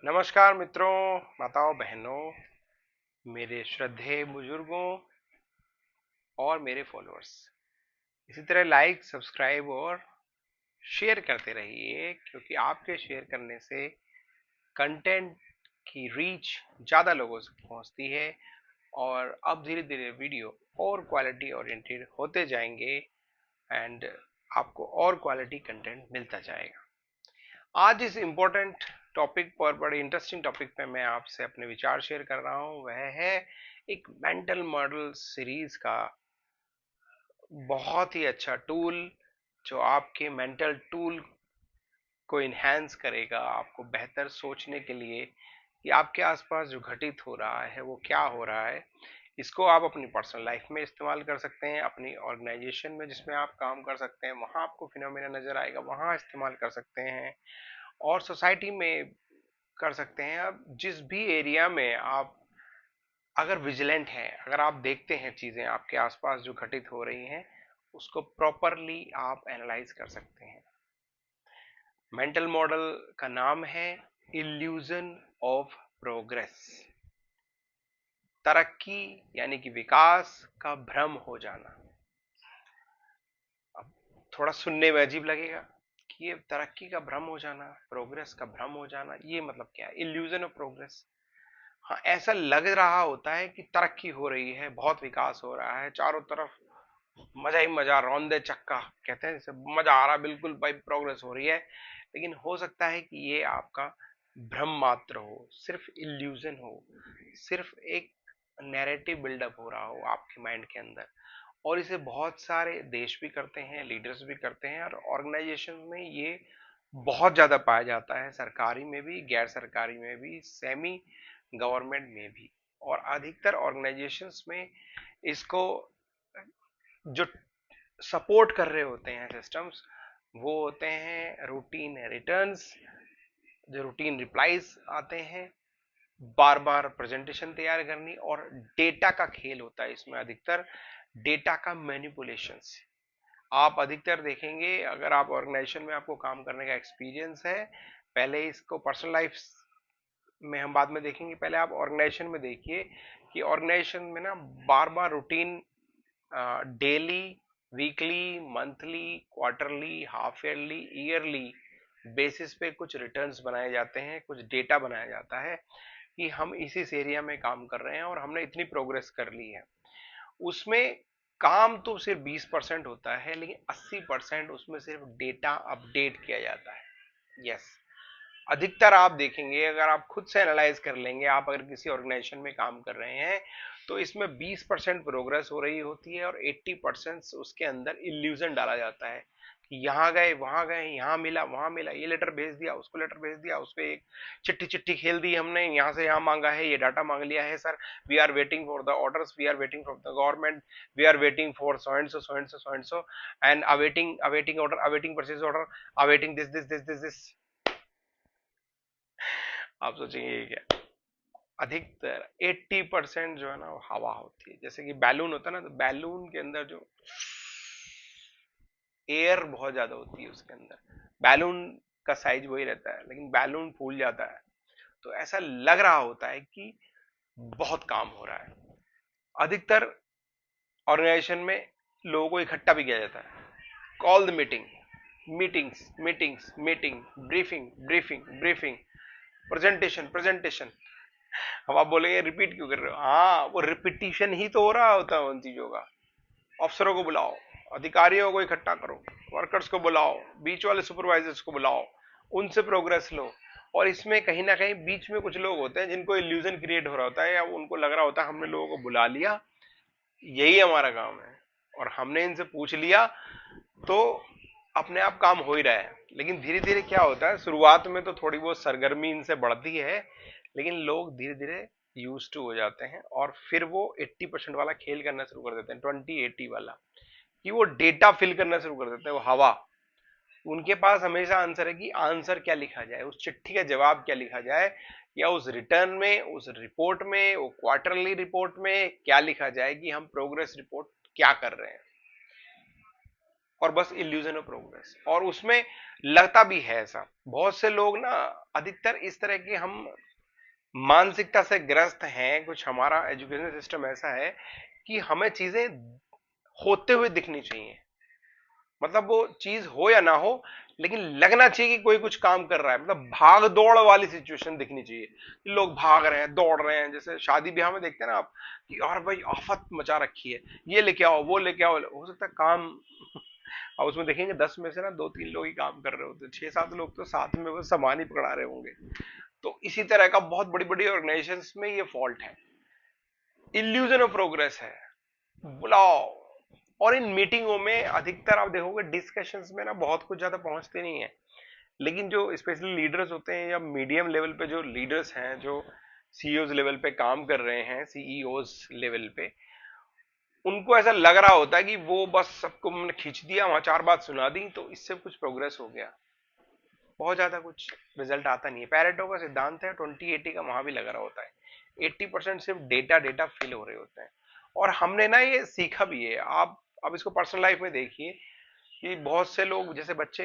नमस्कार मित्रों, माताओं, बहनों, मेरे श्रद्धेय बुजुर्गों और मेरे फॉलोअर्स। इसी तरह लाइक, सब्सक्राइब और शेयर करते रहिए, क्योंकि आपके शेयर करने से कंटेंट की रीच ज़्यादा लोगों से पहुंचती है और अब धीरे धीरे वीडियो और क्वालिटी ओरिएंटेड होते जाएंगे एंड आपको और क्वालिटी कंटेंट मिलता जाएगा। आज इस इम्पोर्टेंट टॉपिक पर, बड़े इंटरेस्टिंग टॉपिक पे मैं आपसे अपने विचार शेयर कर रहा हूं। वह है एक मेंटल मॉडल सीरीज का बहुत ही अच्छा टूल, जो आपके मेंटल टूल को इन्हेंस करेगा, आपको बेहतर सोचने के लिए कि आपके आसपास जो घटित हो रहा है वो क्या हो रहा है। इसको आप अपनी पर्सनल लाइफ में इस्तेमाल कर सकते हैं, अपनी ऑर्गेनाइजेशन में जिसमें आप काम कर सकते हैं वहां आपको फिनोमेना नजर आएगा, वहां इस्तेमाल कर सकते हैं, और सोसाइटी में कर सकते हैं। अब जिस भी एरिया में आप अगर विजिलेंट हैं, अगर आप देखते हैं चीजें आपके आसपास जो घटित हो रही हैं, उसको प्रॉपरली आप एनालाइज कर सकते हैं। मेंटल मॉडल का नाम है इल्यूजन ऑफ प्रोग्रेस। तरक्की यानी कि विकास का भ्रम हो जाना। अब थोड़ा सुनने में अजीब लगेगा कि ये तरक्की का भ्रम हो जाना, प्रोग्रेस का भ्रम हो जाना, ये मतलब क्या है? Illusion of progress. हाँ, ऐसा लग रहा होता है कि तरक्की हो रही है, बहुत विकास हो रहा है, चारों तरफ मजा ही मजा, रौंदे चक्का कहते हैं, जैसे मजा आ रहा, बिल्कुल भाई प्रोग्रेस हो रही है। लेकिन हो सकता है कि ये आपका भ्रम मात्र हो, सिर्फ इल्यूजन हो, सिर्फ एक नैरेटिव बिल्डअप हो रहा हो आपके माइंड के अंदर। और इसे बहुत सारे देश भी करते हैं, लीडर्स भी करते हैं, और ऑर्गेनाइजेशन में ये बहुत ज्यादा पाया जाता है, सरकारी में भी, गैर सरकारी में भी, सेमी गवर्नमेंट में भी। और अधिकतर ऑर्गेनाइजेशंस में इसको जो सपोर्ट कर रहे होते हैं सिस्टम्स, वो होते हैं रूटीन रिटर्न्स, जो रूटीन रिप्लाईज आते हैं, बार बार प्रेजेंटेशन तैयार करनी, और डेटा का खेल होता है इसमें, अधिकतर डेटा का मैनिपुलेशंस। आप अधिकतर देखेंगे, अगर आप ऑर्गेनाइजेशन में आपको काम करने का एक्सपीरियंस है, पहले इसको पर्सनल लाइफ में हम बाद में देखेंगे, पहले आप ऑर्गेनाइजेशन में देखिए कि ऑर्गेनाइजेशन में ना बार बार routine daily, weekly, monthly, quarterly, half yearly, yearly basis पे कुछ रिटर्न्स बनाए जाते हैं, कुछ डेटा बनाया जाता है कि हम इस एरिया में काम कर रहे हैं और हमने इतनी प्रोग्रेस कर ली है। उसमें काम तो सिर्फ 20% होता है, लेकिन 80% उसमें सिर्फ डेटा अपडेट किया जाता है। यस, अधिकतर आप देखेंगे, अगर आप खुद से एनालाइज कर लेंगे, आप अगर किसी ऑर्गेनाइजेशन में काम कर रहे हैं तो इसमें 20% प्रोग्रेस हो रही होती है और 80% उसके अंदर इल्यूजन डाला जाता है कि यहाँ गए, वहां गए, यहाँ मिला, वहां मिला, ये लेटर भेज दिया, उसको लेटर भेज दिया, उसको एक चिट्ठी चिट्ठी खेल दी हमने, यहाँ से यहाँ मांगा है, ये डाटा मांग लिया है sir, we are waiting for the orders, we are waiting for the government, we are waiting for so and so, so and so, so and so, and awaiting awaiting order, awaiting purchase order, awaiting this this this this this. आप सोचेंगे ये क्या? अधिकतर 80% जो है ना वो हवा होती है। जैसे कि बैलून होता है ना, तो बैलून के अंदर जो एयर बहुत ज्यादा होती है उसके अंदर, बैलून का साइज वही रहता है, लेकिन बैलून फूल जाता है, तो ऐसा लग रहा होता है कि बहुत काम हो रहा है। अधिकतर ऑर्गेनाइजेशन में लोगों को इकट्ठा भी किया जाता है, call the meeting, meetings meetings meeting, briefing briefing briefing, presentation presentation. अब आप बोलेंगे रिपीट क्यों कर रहे हो? हाँ, वो रिपीटिशन ही तो हो रहा होता है उन चीजों का। अफसरों को बुलाओ, अधिकारियों को इकट्ठा करो, वर्कर्स को बुलाओ, बीच वाले सुपरवाइजर्स को बुलाओ, उनसे प्रोग्रेस लो। और इसमें कहीं ना कहीं बीच में कुछ लोग होते हैं जिनको इल्यूजन क्रिएट हो रहा होता है, या उनको लग रहा होता है हमने लोगों को बुला लिया, यही हमारा काम है, और हमने इनसे पूछ लिया तो अपने आप काम हो ही रहा है। लेकिन धीरे धीरे क्या होता है, शुरुआत में तो थोड़ी बहुत सरगर्मी इनसे बढ़ती है, लेकिन लोग धीरे धीरे यूज टू हो जाते हैं, और फिर वो 80% वाला खेल करना शुरू कर देते हैं, 20-80 वाला, कि वो डेटा फिल करना शुरू कर देते हैं, वो हवा। उनके पास हमेशा आंसर है कि आंसर क्या लिखा जाए, उस चिट्ठी का जवाब क्या लिखा जाए, या उस रिटर्न में, उस रिपोर्ट में, वो क्वार्टरली रिपोर्ट में क्या लिखा जाए कि हम प्रोग्रेस रिपोर्ट क्या कर रहे हैं। और बस इल्यूजन ऑफ प्रोग्रेस। और उसमें लगता भी है ऐसा, बहुत से लोग ना अधिकतर इस तरह के हम मानसिकता से ग्रस्त हैं। कुछ हमारा एजुकेशन सिस्टम ऐसा है कि हमें चीजें होते हुए दिखनी चाहिए, मतलब वो चीज हो या ना हो लेकिन लगना चाहिए कि कोई कुछ काम कर रहा है, मतलब भाग दौड़ वाली सिचुएशन दिखनी चाहिए, लोग भाग रहे हैं दौड़ रहे हैं। जैसे शादी ब्याह में देखते हैं ना आप कि यार भाई आफत मचा रखी है, ये लेके आओ वो लेके आओ, हो सकता है काम और उसमें देखेंगे 10 में से ना 2-3 लोग ही काम कर रहे होते, 6-7 लोग तो साथ में वो सामान ही पकड़ा रहे होंगे। तो इसी तरह का बहुत बड़ी बड़ी ऑर्गेनाइजेशंस में ये फॉल्ट है, इल्यूजन ऑफ प्रोग्रेस है, बुलाओ। और इन मीटिंगों में अधिकतर आप देखोगे डिस्कशंस में ना बहुत कुछ ज्यादा पहुंचते नहीं है, लेकिन जो स्पेशली लीडर्स होते हैं या मीडियम लेवल पे जो लीडर्स हैं, जो सीईओज लेवल पे काम कर रहे हैं, सीईओज लेवल पे, उनको ऐसा लग रहा होता है कि वो बस सबको मैंने खींच दिया, वहां 4 बात सुना दी तो इससे कुछ प्रोग्रेस हो गया, बहुत ज्यादा कुछ रिजल्ट आता नहीं है। पैरेटो का सिद्धांत है 20-80 का, वहां भी लग रहा होता है 80% सिर्फ डेटा डेटा फिल हो रहे होते हैं। और हमने ना ये सीखा भी है। आप अब इसको पर्सनल लाइफ में देखिए कि बहुत से लोग जैसे बच्चे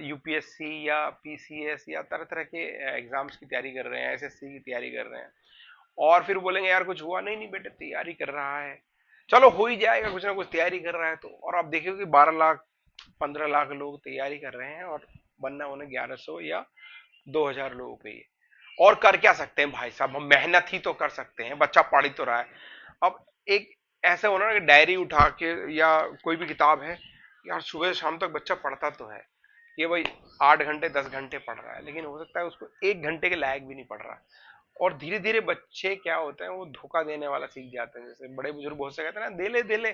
यूपीएससी या पीसीएस या तरह तरह के एग्जाम्स की तैयारी कर रहे हैं, एसएससी की तैयारी कर रहे हैं, और फिर बोलेंगे यार कुछ हुआ नहीं, नहीं बेटे तैयारी कर रहा है, चलो हो ही जाएगा, कुछ ना कुछ तैयारी कर रहा है तो। और आप देखिए कि 12 लाख 15 लाख लोग तैयारी कर रहे हैं और बनना उन्हें 1100 या 2000 लोगों के लिए। और कर क्या सकते हैं भाई साहब, हम मेहनत ही तो कर सकते हैं, बच्चा पढ़ ही तो रहा है। अब एक ऐसा होना कि डायरी उठा के या कोई भी किताब है, यार सुबह शाम तक बच्चा पढ़ता तो है, ये भाई 8 घंटे 10 घंटे पढ़ रहा है, लेकिन हो सकता है उसको 1 घंटे के लायक भी नहीं पढ़ रहा। और धीरे धीरे बच्चे क्या होते हैं, वो धोखा देने वाला सीख जाते हैं। जैसे बड़े बुजुर्ग बहुत से कहते हैं ना, दे ले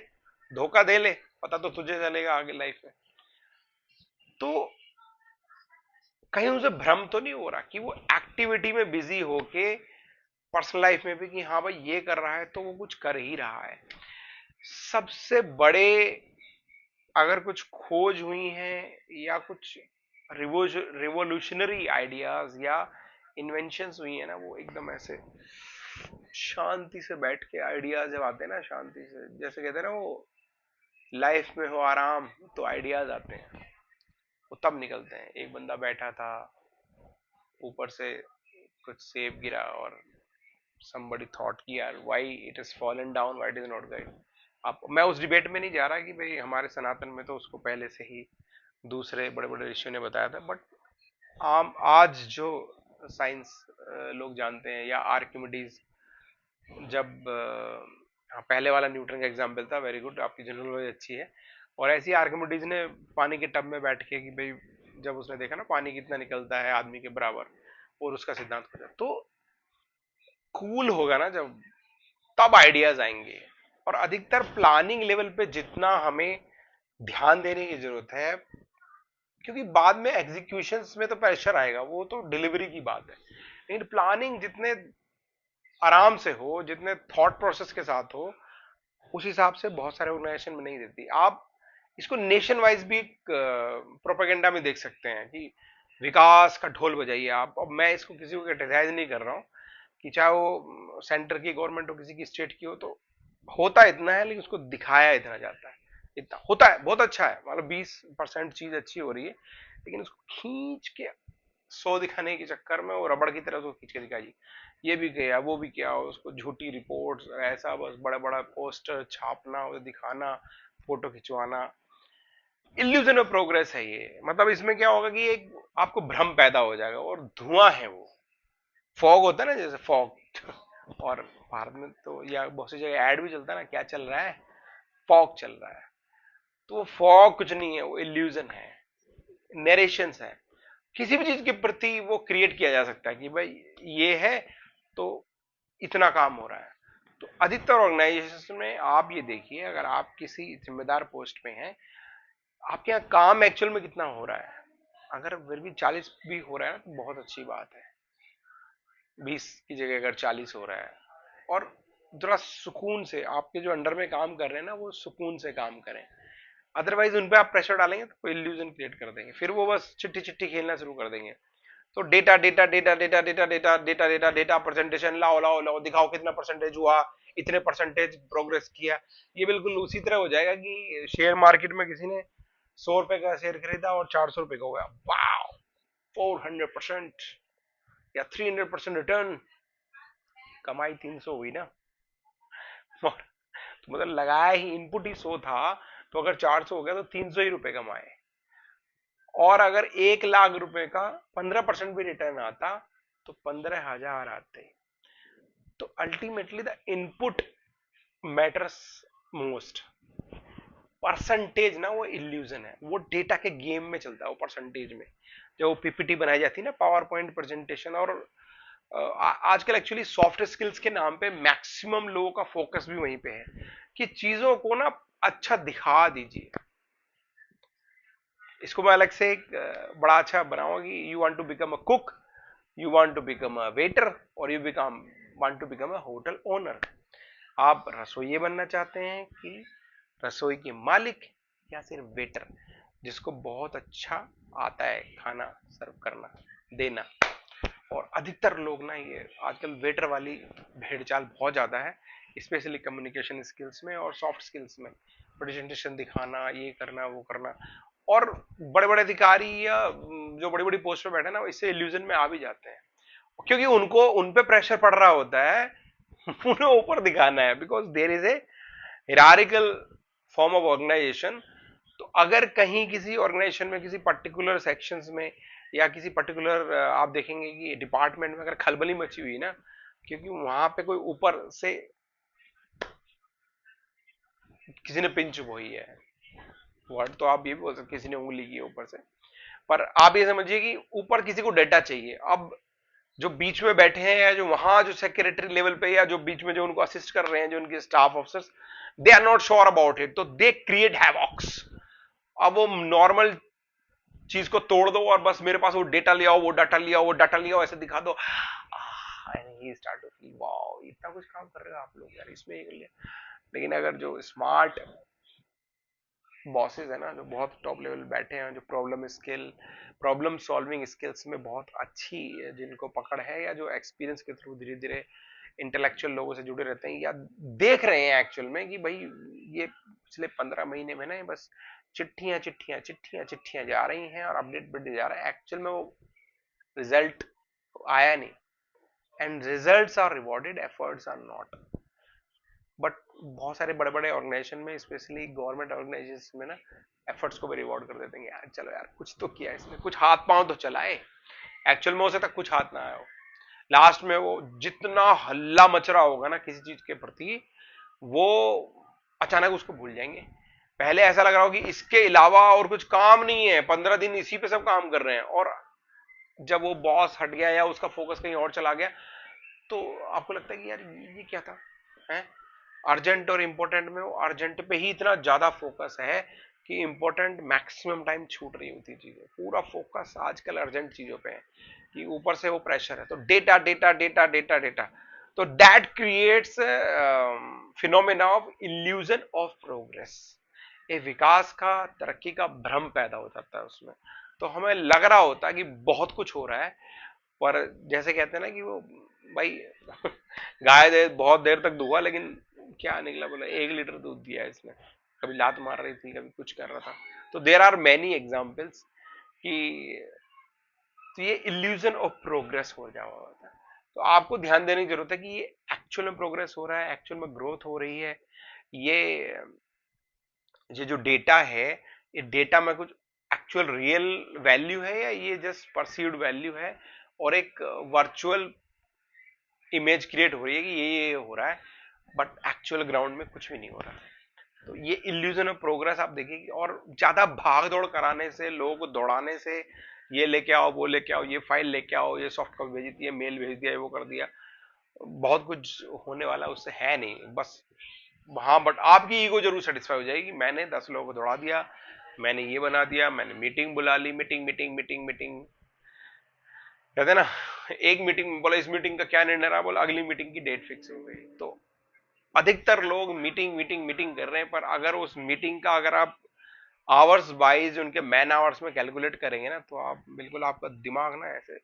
धोखा दे ले, पता तो तुझे चलेगा आगे लाइफ में। तो कहीं उसे भ्रम तो नहीं हो रहा कि वो एक्टिविटी में बिजी होके पर्सनल लाइफ में भी कि हाँ भाई ये कर रहा है तो वो कुछ कर ही रहा है। सबसे बड़े अगर कुछ खोज हुई है या कुछ रिवोल्यूशनरी आइडियाज या इन्वेंशंस हुई है ना, वो एकदम ऐसे शांति से बैठ के आइडियाज जब आते हैं ना, शांति से, जैसे कहते हैं ना वो लाइफ में हो आराम तो आइडियाज आते हैं, वो तब निकलते हैं। एक बंदा बैठा था, ऊपर से कुछ सेब गिरा और somebody thought कि यार why it is fallen down, why it is not going। आप, मैं उस डिबेट में नहीं जा रहा कि भाई हमारे सनातन में तो उसको पहले से ही दूसरे बड़े बड़े ऋषियों ने बताया था, बट आम आज जो साइंस लोग जानते हैं, या आर्किमिडीज जब हाँ, पहले वाला न्यूटन का एग्जाम्पल था, वेरी गुड, आपकी जनरल नॉलेज अच्छी है। और ऐसे ही आर्किमिडीज ने पानी के टब में बैठ के कि भाई जब उसने देखा ना पानी कितना निकलता है आदमी के बराबर, और उसका सिद्धांत खोजा, तो कूल होगा ना जब, तब आइडियाज आएंगे। और अधिकतर प्लानिंग लेवल पे जितना हमें ध्यान देने की जरूरत है, क्योंकि बाद में एग्जीक्यूशंस में तो प्रेशर आएगा, वो तो डिलीवरी की बात है, लेकिन प्लानिंग जितने आराम से हो, जितने थॉट प्रोसेस के साथ हो, उस हिसाब से बहुत सारे ऑर्गेनाइजेशन में नहीं देती। आप इसको नेशन वाइज भी प्रोपेगेंडा में देख सकते हैं कि विकास का ढोल बजाइए आप। अब मैं इसको किसी को क्रिटिसाइज नहीं कर रहा हूँ कि चाहे वो सेंटर की गवर्नमेंट हो किसी की स्टेट की हो, तो होता इतना है लेकिन उसको दिखाया इतना जाता है, इतना होता है बहुत अच्छा है, मतलब 20% चीज अच्छी हो रही है, लेकिन उसको खींच के 100 दिखाने के चक्कर में वो रबड़ की तरह उसको खींच के दिखाई, ये भी किया वो भी किया, उसको झूठी रिपोर्ट्स ऐसा, बस बड़ा बड़ा पोस्टर छापना, उसे दिखाना, फोटो खिंचवाना, इल्यूजन ऑफ प्रोग्रेस है ये। मतलब इसमें क्या होगा कि एक आपको भ्रम पैदा हो जाएगा, और धुआं है वो, फॉग होता है ना जैसे फॉग, और भारत में तो या बहुत सी जगह ऐड भी चलता है ना, क्या चल रहा है, फॉग चल रहा है। तो वो फॉग कुछ नहीं है, वो इल्यूजन है, नरेशंस है, किसी भी चीज के प्रति वो क्रिएट किया जा सकता है कि भाई ये है तो इतना काम हो रहा है। तो अधिकतर ऑर्गेनाइजेशन में आप ये देखिए, अगर आप किसी जिम्मेदार पोस्ट पे हैं, आपके यहाँ काम एक्चुअल में कितना हो रहा है, अगर फिर भी 40 भी हो रहा है ना तो बहुत अच्छी बात है, 20 की जगह अगर 40 हो रहा है, और जरा सुकून से आपके जो अंडर में काम कर रहे हैं ना वो सुकून से काम करें। अदरवाइज उन पे आप प्रेशर डालेंगे तो इल्यूजन क्रिएट कर देंगे, फिर वो बस चिट्ठी चिट्ठी खेलना शुरू कर देंगे। तो data data data data data data data data data presentation लाओ लाओ लाओ, दिखाओ कितना परसेंटेज हुआ, इतने परसेंटेज प्रोग्रेस किया। ये बिल्कुल उसी तरह हो जाएगा कि शेयर मार्केट में किसी ने 100 रुपए का शेयर खरीदा और 400 रुपए का हो गया, वाह, 400% या 300% रिटर्न, कमाई 300 हुई ना। और तो मतलब लगाया ही, इनपुट ही 100 था, तो अगर 400 हो गया तो 300 ही रुपए कमाए। और अगर 1 लाख रुपए का 15% भी रिटर्न आता तो 15,000 आते। तो ultimately the input matters most. Percentage ना वो इल्यूजन है, वो डेटा के गेम में चलता है वो परसेंटेज में। जब वो पीपीटी बनाई जाती है ना, पावर पॉइंट प्रेजेंटेशन, और आजकल एक्चुअली सॉफ्ट स्किल्स के नाम पे मैक्सिमम लोगों का फोकस भी वहीं पे है कि चीजों को ना अच्छा दिखा दीजिए। इसको मैं अलग से एक बड़ा अच्छा बनाऊंगा कि you want to become a cook, you want to become a waiter, और you become want to become a hotel owner. आप रसोइये बनना चाहते हैं कि रसोई के मालिक, या सिर्फ वेटर जिसको बहुत अच्छा आता है खाना सर्व करना देना। और अधिकतर लोग ना ये आजकल वेटर वाली भेड़ चाल बहुत ज्यादा है, स्पेशली कम्युनिकेशन स्किल्स में और सॉफ्ट स्किल्स में, प्रेजेंटेशन दिखाना, ये करना वो करना। और बड़े बड़े अधिकारी या जो बड़ी बड़ी पोस्ट पे बैठे ना, इससे इल्यूजन में आ भी जाते हैं, क्योंकि उनको उन पे प्रेशर पड़ रहा होता है उन्हें ऊपर दिखाना है, because there is a hierarchical form of organization. तो अगर कहीं किसी ऑर्गेनाइजेशन में किसी पर्टिकुलर सेक्शंस में या किसी पर्टिकुलर आप देखेंगे कि डिपार्टमेंट में अगर खलबली मची हुई ना, क्योंकि वहां पे कोई ऊपर से किसी ने पिंच बोई है, वर्ड तो आप ये भी बोल सकते, किसी ने उंगली की ऊपर से, पर आप ये समझिए कि ऊपर किसी को डेटा चाहिए। अब जो बीच में बैठे हैं या जो वहां जो सेक्रेटरी लेवल पे या जो बीच में जो उनको असिस्ट कर रहे हैं, जो उनके staff officers, they are not sure about it, तो दे क्रिएट हैवॉक्स। अब वो नॉर्मल चीज को तोड़ दो और बस मेरे पास वो डेटा ले आओ, वो डाटा ले आओ, वो डाटा ले आओ, ऐसे दिखा दो, स्टार्ट टू फील वाओ, इतना कुछ काम कर रहे हो आप लोग यार, इसमें ये कर लिया। लेकिन अगर जो स्मार्ट बॉसेस है ना, जो बहुत टॉप लेवल बैठे हैं, जो प्रॉब्लम सॉल्विंग स्किल्स में बहुत अच्छी जिनको पकड़ है, या जो एक्सपीरियंस के थ्रू धीरे धीरे इंटेलेक्चुअल लोगों से जुड़े रहते हैं, या देख रहे हैं एक्चुअल में कि भाई ये पिछले 15 महीने में ना बस चिट्ठियां चिट्ठियां चिट्ठियां चिट्ठियां जा रही हैं और अपडेट बढ़ते जा रहा है, एक्चुअल में वो रिजल्ट आया नहीं। And results are rewarded, efforts are not. But बहुत सारे बड़े बड़े ऑर्गेनाइजेशन में, स्पेशली गवर्नमेंट ऑर्गेनाइजेशन में ना, एफर्ट्स को भी रिवॉर्ड कर देते हैं, यार चलो यार कुछ तो किया इसमें, कुछ हाथ पांव तो चलाए। एक्चुअल में हो सकता कुछ हाथ ना आया हो, लास्ट में वो जितना हल्ला मच रहा होगा ना किसी चीज के प्रति, वो अचानक उसको भूल जाएंगे। पहले ऐसा लग रहा हो कि इसके अलावा और कुछ काम नहीं है, 15 दिन इसी पे सब काम कर रहे हैं, और जब वो बॉस हट गया या उसका फोकस कहीं और चला गया, तो आपको लगता है कि यार ये क्या था है। अर्जेंट और इंपॉर्टेंट में वो अर्जेंट पे ही इतना ज्यादा फोकस है कि इंपॉर्टेंट मैक्सिमम टाइम छूट रही होती चीजें, पूरा फोकस आजकल अर्जेंट चीजों पे है कि ऊपर से वो प्रेशर है, तो data data data data data. तो that creates phenomena of illusion of progress. ये विकास का, तरक्की का भ्रम पैदा हो जाता है उसमें। तो हमें लग रहा होता है कि बहुत कुछ हो रहा है, पर जैसे कहते हैं ना कि वो भाई गाय दे बहुत देर तक दुआ, लेकिन क्या निकला, बोला 1 लीटर दूध दिया इसने, कभी लात मार रही थी, कभी कुछ कर रहा था। तो देर आर मैनी एग्जाम्पल्स कि तो ये इल्यूजन ऑफ प्रोग्रेस हो जावा होता है। तो आपको ध्यान देने की जरूरत है कि ये एक्चुअल में प्रोग्रेस हो रहा है, एक्चुअल में ग्रोथ हो रही है। ये ये जो डेटा है, ये डेटा में कुछ एक्चुअल रियल वैल्यू है, या ये जस्ट परसीव्ड वैल्यू है, और एक वर्चुअल इमेज क्रिएट हो रही है कि ये हो रहा है, बट एक्चुअल ग्राउंड में कुछ भी नहीं हो रहा। तो ये इल्यूजन ऑफ प्रोग्रेस आप देखिए, और ज्यादा भाग दौड़ कराने से, लोगों को दौड़ाने से, ये लेके आओ, वो लेके आओ, ये फाइल लेके आओ, ये सॉफ्ट कॉपी भेज दी है, मेल भेज दिया, वो कर दिया, बहुत कुछ होने वाला उससे है नहीं बस। हाँ, बट आपकी ईगो जरूर सेटिस्फाई हो जाएगी, मैंने 10 लोगों को दौड़ा दिया, मैंने ये बना दिया, मैंने मीटिंग बुला ली, मीटिंग मीटिंग मीटिंग मीटिंग, कहते हैं ना, एक मीटिंग बोला इस मीटिंग का क्या निर्णय रहा, बोला अगली मीटिंग की डेट फिक्स हो गई। तो अधिकतर लोग मीटिंग मीटिंग मीटिंग कर रहे हैं, पर अगर उस मीटिंग का अगर आप आवर्स वाइज उनके मैन आवर्स में कैलकुलेट करेंगे ना, तो आप बिल्कुल, आपका दिमाग ना ऐसे,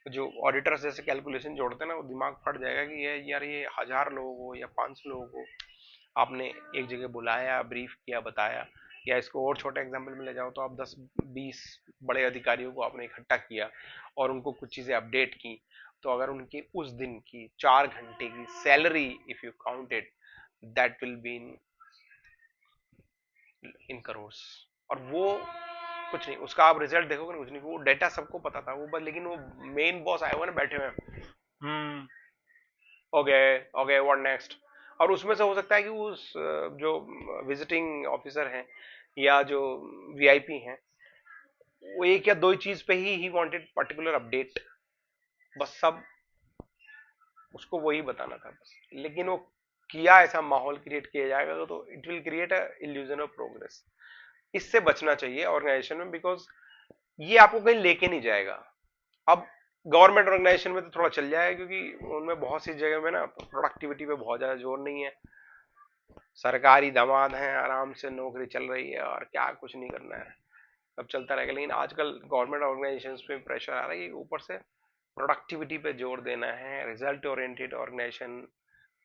जो ऑडिटर्स जैसे कैलकुलेशन जोड़ते हैं ना, वो दिमाग फट जाएगा कि ये यार ये 1000 लोगों को या 500 लोगों को आपने एक जगह बुलाया, ब्रीफ किया, बताया, या इसको और छोटे एग्जाम्पल में ले जाओ तो आप 10-20 बड़े अधिकारियों को आपने इकट्ठा किया और उनको कुछ चीजें अपडेट की, तो अगर उनकी उस दिन की 4 घंटे की salary if you counted, that will be in crores. और वो कुछ नहीं, उसका आप रिजल्ट देखोगे ना, कुछ नहीं, वो डेटा सबको पता था, वो बस, लेकिन वो मेन बॉस आए हुए ना बैठे हुए, ओके ओके व्हाट नेक्स्ट। और उसमें से हो सकता है कि उस जो विजिटिंग ऑफिसर हैं या जो वीआईपी हैं, वो एक या दो चीज पे ही वांटेड पर्टिकुलर अपडेट, बस सब उसको वही बताना था बस। लेकिन वो किया, ऐसा माहौल क्रिएट किया जाएगा तो it will create a illusion of progress. इससे बचना चाहिए ऑर्गेनाइजेशन में, बिकॉज ये आपको कहीं लेके नहीं जाएगा। अब गवर्नमेंट ऑर्गेनाइजेशन में तो थोड़ा चल जाएगा, क्योंकि उनमें बहुत सी जगह में ना प्रोडक्टिविटी पे बहुत ज्यादा जोर नहीं है, सरकारी दामाद हैं, आराम से नौकरी चल रही है और क्या कुछ नहीं करना है, सब चलता रहेगा। लेकिन आजकल गवर्नमेंट ऑर्गेनाइजेशंस पे प्रेशर आ रहा है कि ऊपर से प्रोडक्टिविटी पे जोर देना है, रिजल्ट ओरिएंटेड ऑर्गेनाइजेशन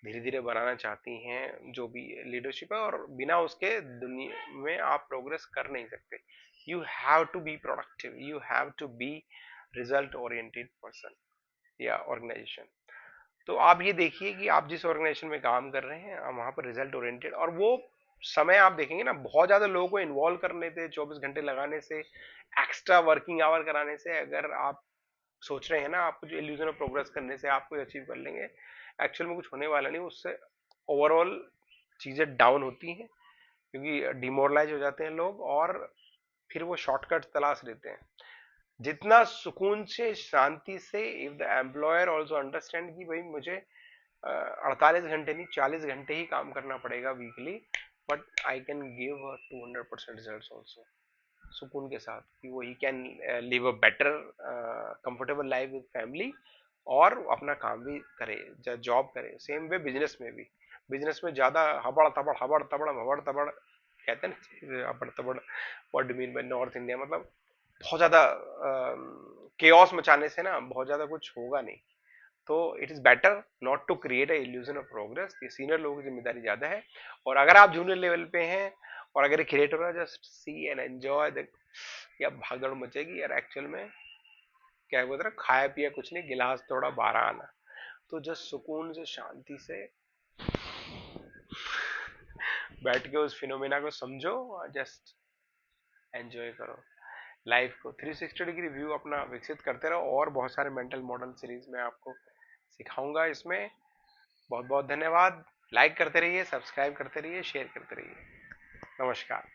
धीरे धीरे बनाना चाहती हैं जो भी लीडरशिप है, और बिना उसके दुनिया में आप प्रोग्रेस कर नहीं सकते। You have to be productive, you have to be result oriented person या ऑर्गेनाइजेशन। तो आप ये देखिए कि आप जिस ऑर्गेनाइजेशन में काम कर रहे हैं वहां पर रिजल्ट ओरिएंटेड, और वो समय आप देखेंगे ना, बहुत ज्यादा लोगों को इन्वॉल्व करने से, 24 घंटे लगाने से, एक्स्ट्रा वर्किंग आवर कराने से, अगर आप सोच रहे हैं ना आप कुछ इल्यूजन ऑफ प्रोग्रेस करने से आप कुछ अचीव कर लेंगे, एक्चुअल में कुछ होने वाला नहीं। उससे ओवरऑल चीजें डाउन होती हैं, क्योंकि डिमोरलाइज हो जाते हैं लोग और फिर वो शॉर्टकट तलाश लेते हैं। जितना सुकून से, शांति से, if the employer also understand कि भाई मुझे 48 घंटे नहीं 40 घंटे ही काम करना पड़ेगा weekly, but I can give 200% result also, सुकून के साथ, कि वो he can live a better comfortable life with family, और अपना काम भी करे, जॉब करे। सेम वे बिजनेस में भी, बिजनेस में ज्यादा हबड़ तबड़ कहते हैं ना, हबड़ तबड़, what do mean by north India, मतलब बहुत ज्यादा केओस मचाने से ना बहुत ज्यादा कुछ होगा नहीं। तो it is better not to create a illusion of progress. ये सीनियर लोगों की जिम्मेदारी ज्यादा है, और अगर आप जूनियर लेवल पे हैं और अगर क्रिएट हो रहा है, just see and enjoy the, या भागदौड़ मचेगी यार एक्चुअल में, क्या बोलते हैं, खाया पिया कुछ नहीं, गिलास थोड़ा बाहर आना। तो जस्ट सुकून से, शांति से बैठ के उस फिनोमेना को समझो और जस्ट एंजॉय करो लाइफ को। 360 डिग्री व्यू अपना विकसित करते रहो, और बहुत सारे मेंटल मॉडल सीरीज में आपको सिखाऊंगा इसमें। बहुत बहुत धन्यवाद। लाइक करते रहिए, सब्सक्राइब करते रहिए, शेयर करते रहिए। नमस्कार।